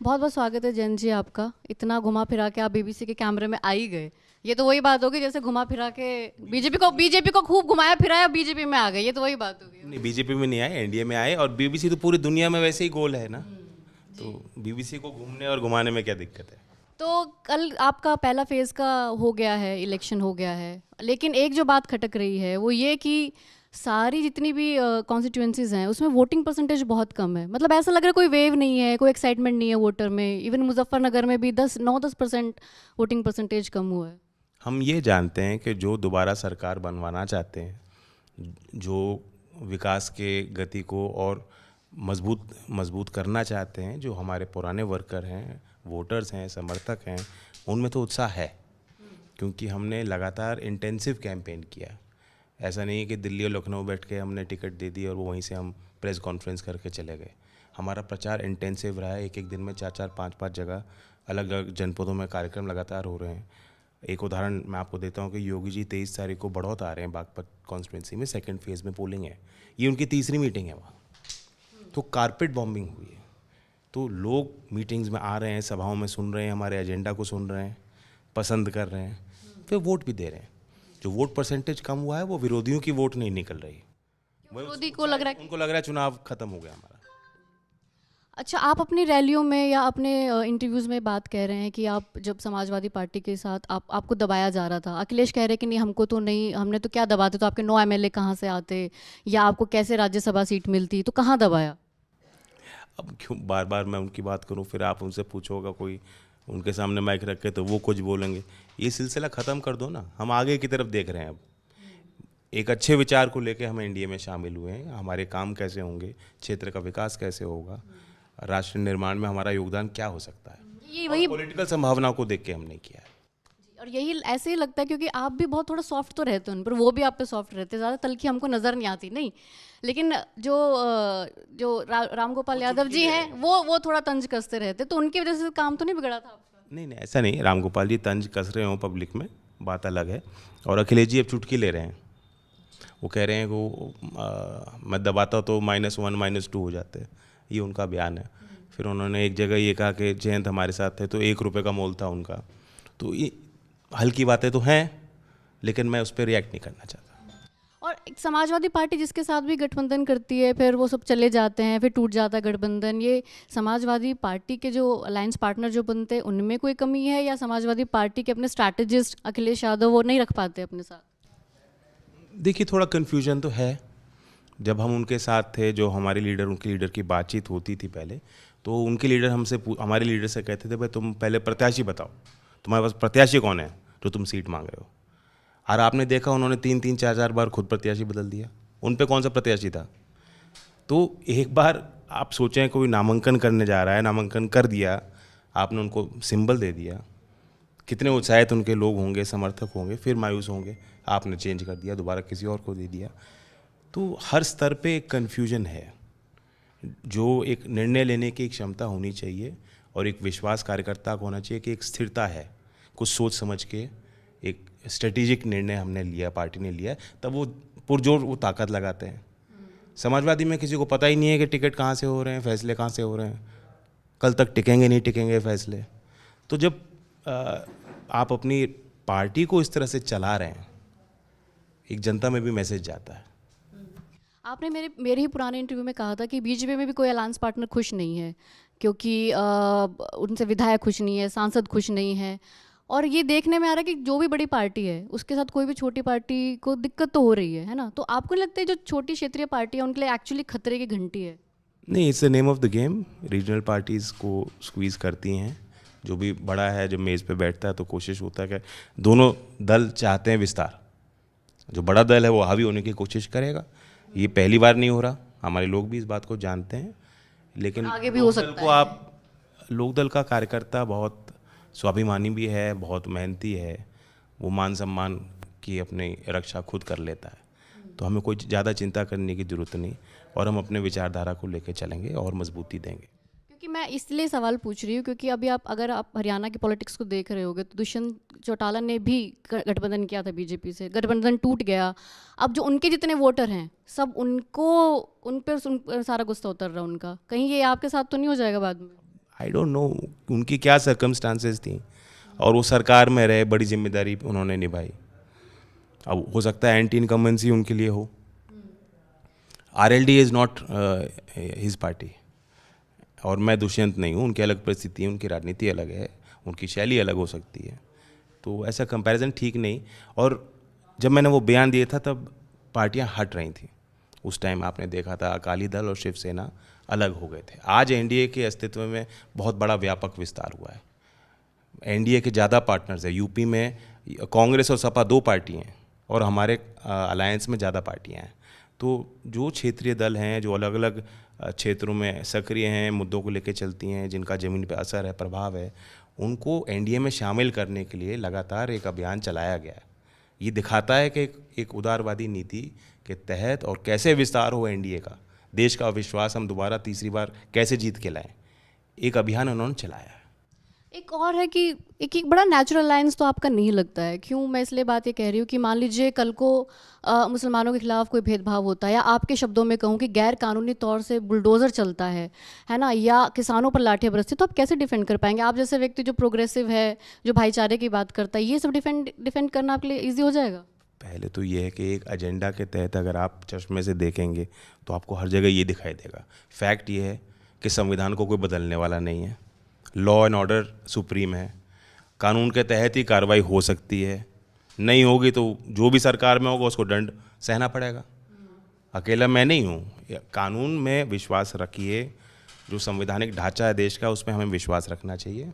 बहुत बहुत स्वागत है जैन जी आपका। इतना घुमा फिरा के आप बीबीसी के कैमरे में आ ही गए। ये तो वही बात होगी जैसे घुमा फिरा के बीजेपी को खूब घुमाया फिराया, बीजेपी में आ गए। ये तो वही बात होगी। नहीं, बीजेपी में नहीं आए, एनडीए में आए। और बीबीसी तो पूरी दुनिया में वैसे ही गोल है ना। तो बीबीसी को घूमने और घुमाने में क्या दिक्कत है। तो कल आपका पहला फेज का हो गया है, इलेक्शन हो गया है, लेकिन एक जो बात खटक रही है वो ये कि सारी जितनी भी कॉन्स्टिट्यूंसीज हैं उसमें वोटिंग परसेंटेज बहुत कम है। मतलब ऐसा लग रहा है कोई वेव नहीं है, कोई एक्साइटमेंट नहीं है वोटर में। इवन मुजफ्फरनगर में भी 10-9-10% वोटिंग परसेंटेज कम हुआ है। हम ये जानते हैं कि जो दोबारा सरकार बनवाना चाहते हैं, जो विकास के गति को और मजबूत मजबूत करना चाहते हैं, जो हमारे पुराने वर्कर हैं, वोटर्स हैं, समर्थक हैं, उनमें तो उत्साह है। क्योंकि हमने लगातार इंटेंसिव कैंपेन किया। ऐसा नहीं है कि दिल्ली और लखनऊ बैठ के हमने टिकट दे दी और वो वहीं से हम प्रेस कॉन्फ्रेंस करके चले गए। हमारा प्रचार इंटेंसिव रहा है। एक एक दिन में 4-4, 5-5 जगह अलग अलग जनपदों में कार्यक्रम लगातार हो रहे हैं। एक उदाहरण मैं आपको देता हूँ कि योगी जी 23 तारीख को बढ़ौत आ रहे हैं बागपत कॉन्स्टिट्यूंसी में, सेकंड फेज़ में पोलिंग है। ये उनकी तीसरी मीटिंग है वहाँ। तो कारपेट बॉम्बिंग हुई है। तो लोग मीटिंग्स में आ रहे हैं, सभाओं में सुन रहे हैं, हमारे एजेंडा को सुन रहे हैं, पसंद कर रहे हैं, फिर वोट भी दे रहे हैं। जो वोट परसेंटेज कम हुआ है वो विरोधियों की वोट नहीं निकल रही। विरोधी को लग रहा है उनको लग रहा है चुनाव खत्म हो गया हमारा। अच्छा, आप अपनी रैलियों में या अपने इंटरव्यूज़ में बात कह रहे हैं कि आप जब समाजवादी पार्टी के साथ आपको दबाया जा रहा था। अखिलेश कह रहे हैं कि नहीं, हमको तो नहीं, हमने तो क्या दबाते, तो आपके 9 एमएलए कहाँ से आते, या आपको कैसे राज्यसभा सीट मिलती, तो कहाँ दबाया? अब क्यों बार बार मैं उनकी बात करूं, फिर आप उनसे पूछोगा कोई उनके सामने माइक रख के तो वो कुछ बोलेंगे। ये सिलसिला ख़त्म कर दो ना। हम आगे की तरफ देख रहे हैं। अब एक अच्छे विचार को लेके हम एनडीए में शामिल हुए हैं। हमारे काम कैसे होंगे, क्षेत्र का विकास कैसे होगा, राष्ट्र निर्माण में हमारा योगदान क्या हो सकता है, ये और वही। पॉलिटिकल संभावनाओं को देख के हमने किया है। और यही ऐसे ही लगता है क्योंकि आप भी बहुत थोड़ा सॉफ्ट तो रहते हैं उन पर, वो भी आप पे सॉफ्ट रहते हैं, ज़्यादा तलखी हमको नज़र नहीं आती। नहीं, लेकिन जो राम गोपाल यादव जी हैं वो थोड़ा तंज कसते रहते, तो उनकी वजह से काम तो नहीं बिगड़ा था आपका? नहीं नहीं, ऐसा नहीं। रामगोपाल जी तंज कस रहे हो पब्लिक में, बात अलग है। और अखिलेश जी अब चुटकी ले रहे हैं। वो कह रहे हैं कि मैं दबाता तो -1 -2 हो जाते हैं। ये उनका बयान है। फिर उन्होंने एक जगह ये कहा कि जयंत हमारे साथ थे तो 1 रुपये का मोल था उनका। तो ये हल्की बातें तो हैं, लेकिन मैं उस पर रिएक्ट नहीं करना चाहता। और एक समाजवादी पार्टी जिसके साथ भी गठबंधन करती है, फिर वो सब चले जाते हैं, फिर टूट जाता है गठबंधन। ये समाजवादी पार्टी के जो अलायंस पार्टनर जो बनते हैं उनमें कोई कमी है, या समाजवादी पार्टी के अपने स्ट्रैटेजिस्ट अखिलेश यादव वो नहीं रख पाते अपने साथ? देखिए, थोड़ा कन्फ्यूजन तो है। जब हम उनके साथ थे, जो हमारे लीडर उनके लीडर की बातचीत होती थी पहले, तो उनके लीडर हमारे लीडर से कहते थे भाई तुम पहले प्रत्याशी बताओ, तुम्हारे पास प्रत्याशी कौन है जो तुम सीट मांग रहे हो। और आपने देखा उन्होंने 3-3, 4-4 बार खुद प्रत्याशी बदल दिया। उन पे कौन सा प्रत्याशी था। तो एक बार आप सोचें कोई नामांकन करने जा रहा है, नामांकन कर दिया, आपने उनको सिंबल दे दिया, कितने उत्साहित उनके लोग होंगे, समर्थक होंगे, फिर मायूस होंगे, आपने चेंज कर दिया, दोबारा किसी और को दे दिया। तो हर स्तर पे एक कन्फ्यूजन है। जो एक निर्णय लेने की एक क्षमता होनी चाहिए और एक विश्वास कार्यकर्ता को होना चाहिए कि एक स्थिरता है, कुछ सोच समझ के एक स्ट्रेटेजिक निर्णय हमने लिया, पार्टी ने लिया, तब वो पुरजोर वो ताकत लगाते हैं। समाजवादी में किसी को पता ही नहीं है कि टिकट कहाँ से हो रहे हैं, फैसले कहाँ से हो रहे हैं, कल तक टिकेंगे नहीं टिकेंगे फैसले। तो जब आप अपनी पार्टी को इस तरह से चला रहे हैं, एक जनता में भी मैसेज जाता है। आपने मेरे ही पुराने इंटरव्यू में कहा था कि बीजेपी में भी कोई अलायंस पार्टनर खुश नहीं है, क्योंकि उनसे विधायक खुश नहीं है, सांसद खुश नहीं है। और ये देखने में आ रहा है कि जो भी बड़ी पार्टी है उसके साथ कोई भी छोटी पार्टी को दिक्कत तो हो रही है ना? तो आपको नहीं लगता है जो छोटी क्षेत्रीय पार्टी है उनके लिए एक्चुअली खतरे की घंटी है? नहीं, it's the name of the game. Regional parties को स्क्वीज़ करती हैं। जो भी बड़ा है जब मेज़ पे बैठता है तो कोशिश होता है कि दोनों दल चाहते हैं विस्तार। जो बड़ा दल है वो हावी होने की कोशिश करेगा। ये पहली बार नहीं हो रहा, हमारे लोग भी इस बात को जानते हैं। लेकिन आगे भी हो सकता है। लोकदल का कार्यकर्ता बहुत स्वाभिमानी भी है, बहुत मेहनती है। वो मान सम्मान की अपनी रक्षा खुद कर लेता है। तो हमें कोई ज़्यादा चिंता करने की ज़रूरत नहीं, और हम अपने विचारधारा को लेकर चलेंगे और मजबूती देंगे। क्योंकि मैं इसलिए सवाल पूछ रही हूँ क्योंकि अभी अगर आप हरियाणा की पॉलिटिक्स को देख रहे होगे तो दुष्यंत चौटाला ने भी गठबंधन किया था बीजेपी से, गठबंधन टूट गया। अब जो उनके जितने वोटर हैं सब उन पर सारा गुस्सा उतर रहा है उनका। कहीं ये आपके साथ तो नहीं हो जाएगा बाद में? आई डोंट नो उनकी क्या सर्कमस्टांसेस थी, और वो सरकार में रहे, बड़ी जिम्मेदारी उन्होंने निभाई। अब हो सकता है एंटी इनकम्बेंसी उनके लिए हो। RLD is not his party, और मैं दुष्यंत नहीं हूँ। उनकी अलग परिस्थिति है, उनकी राजनीति अलग है, उनकी शैली अलग हो सकती है, तो ऐसा कंपैरिजन ठीक नहीं। और जब मैंने वो बयान दिया था तब पार्टियां हट रही थी। उस टाइम आपने देखा था अकाली दल और शिवसेना अलग हो गए थे। आज एनडीए के अस्तित्व में बहुत बड़ा व्यापक विस्तार हुआ है। एनडीए के ज़्यादा पार्टनर्स है। यूपी में कांग्रेस और सपा 2 पार्टी हैं, और हमारे अलायंस में ज़्यादा पार्टियां हैं। तो जो क्षेत्रीय दल हैं, जो अलग अलग क्षेत्रों में सक्रिय हैं, मुद्दों को लेकर चलती हैं, जिनका ज़मीन पर असर है, प्रभाव है, उनको एनडीए में शामिल करने के लिए लगातार एक अभियान चलाया गया है। ये दिखाता है कि एक उदारवादी नीति के तहत और कैसे विस्तार हो एनडीए का, देश का विश्वास हम दोबारा तीसरी बार कैसे जीत के लाएं, एक अभियान उन्होंने चलाया है। एक और है कि एक बड़ा नेचुरल लाइन्स तो आपका नहीं लगता है। क्यों मैं इसलिए बात ये कह रही हूँ कि मान लीजिए कल को मुसलमानों के खिलाफ कोई भेदभाव होता है, या आपके शब्दों में कहूँ कि गैर कानूनी तौर से बुलडोज़र चलता है ना, या किसानों पर लाठियाँ बरसती, तो आप कैसे डिफेंड कर पाएंगे? आप जैसे व्यक्ति जो प्रोग्रेसिव है, जो भाईचारे की बात करता है, ये सब डिफेंड करना आपके लिए ईजी हो जाएगा? पहले तो ये है कि एक एजेंडा के तहत अगर आप चश्मे से देखेंगे तो आपको हर जगह ये दिखाई देगा। फैक्ट ये है कि संविधान को कोई बदलने वाला नहीं है। लॉ एंड ऑर्डर सुप्रीम है। कानून के तहत ही कार्रवाई हो सकती है, नहीं होगी तो जो भी सरकार में होगा उसको दंड सहना पड़ेगा। अकेला मैं नहीं हूँ। कानून में विश्वास रखिए। जो संवैधानिक ढांचा है देश का, उसमें हमें विश्वास रखना चाहिए।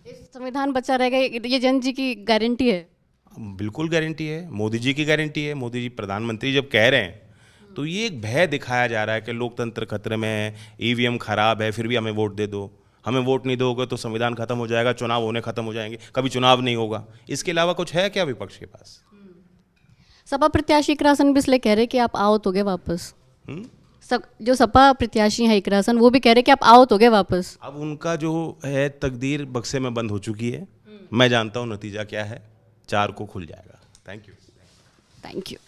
संविधान बचा रहेगा, ये जन जी की गारंटी है? बिल्कुल गारंटी है, मोदी जी की गारंटी है। मोदी जी प्रधानमंत्री जब कह रहे हैं तो ये एक भय दिखाया जा रहा है कि लोकतंत्र खतरे में है, ईवीएम खराब है, फिर भी हमें वोट दे दो। हमें वोट नहीं दोगे तो संविधान खत्म हो जाएगा, चुनाव होने खत्म हो जाएंगे, कभी चुनाव नहीं होगा। इसके अलावा कुछ है क्या विपक्ष के पास? सपा प्रत्याशी इकरासन भी इसलिए कह रहे कि आप आओ तो गए वापस। सब जो सपा प्रत्याशी है इकरासन, वो भी कह रहे कि आप आओ तो गए वापस। अब उनका जो है तकदीर बक्से में बंद हो चुकी है। मैं जानता हूँ नतीजा क्या है, 4 को खुल जाएगा। Thank you. Thank you.